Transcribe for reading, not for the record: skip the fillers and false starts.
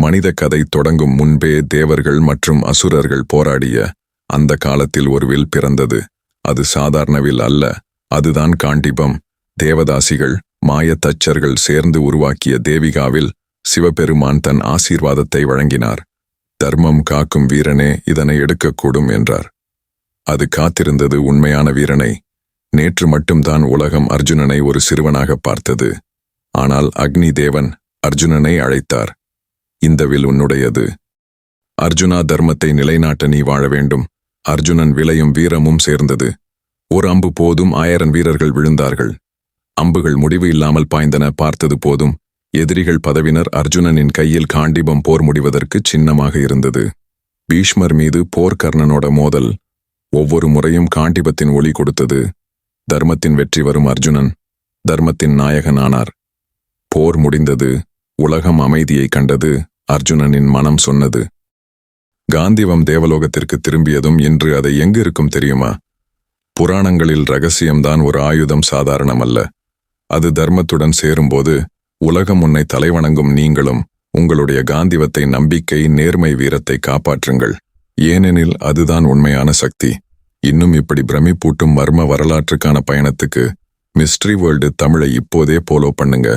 மனித கதை தொடங்கும் முன்பே தேவர்கள் மற்றும் அசுரர்கள் போராடிய அந்த காலத்தில் ஒரு வில் பிறந்தது. அது சாதாரண வில் அல்ல, அதுதான் காண்டீபம். தேவதாசிகள், மாயத்தச்சர்கள் சேர்ந்து உருவாக்கிய தேவிகாவில் சிவபெருமான் தன் ஆசீர்வாதத்தை வழங்கினார். தர்மம் காக்கும் வீரனே இதனை எடுக்கக்கூடும் என்றார். அது காத்திருந்தது உண்மையான வீரனை. நேற்று மட்டும்தான் உலகம் அர்ஜுனனை ஒரு சிறுவனாக பார்த்தது. ஆனால் அக்னி தேவன் அர்ஜுனனை அழைத்தார். இந்த வில் உன்னுடையது. அர்ஜுனா, தர்மத்தை நிலைநாட்ட நீ வாழ வேண்டும். அர்ஜுனன் விலையும் வீரமும் சேர்ந்தது. ஒரு அம்பு போதும் 1000 வீரர்கள் விழுந்தார்கள். அம்புகள் முடிவு இல்லாமல் பாய்ந்தன. பார்த்தது போதும் எதிரிகள் பதவினர். அர்ஜுனனின் கையில் காண்டீபம் போர் முடிவதற்கு சின்னமாக இருந்தது. பீஷ்மர் மீது போர்க்கர்ணனோட மோதல் ஒவ்வொரு முறையும் காண்டீபத்தின் ஒளி கொடுத்தது. தர்மத்தின் வெற்றி வரும் அர்ஜுனன் தர்மத்தின் நாயகன் ஆனார். போர் முடிந்தது. உலகம் அமைதியை கண்டது. அர்ஜுனனின் மனம் சொன்னது. காண்டீபம் தேவலோகத்திற்கு திரும்பியதும் இன்று அதை எங்கு இருக்கும் தெரியுமா? புராணங்களில் ரகசியம்தான் ஒரு ஆயுதம், சாதாரணமல்ல. அது தர்மத்துடன் சேரும்போது உலகம் உன்னை தலைவணங்கும். நீங்களும் உங்களுடைய காண்டீபத்தை, நம்பிக்கை, நேர்மை, வீரத்தை காப்பாற்றுங்கள். ஏனெனில் அதுதான் உண்மையான சக்தி. இன்னும் இப்படி பிரமிப்பூட்டும் மர்ம வரலாற்றுக்கான பயணத்துக்கு மிஸ்ட்ரி வேர்ல்டு தமிழை இப்போதே ஃபாலோ பண்ணுங்க.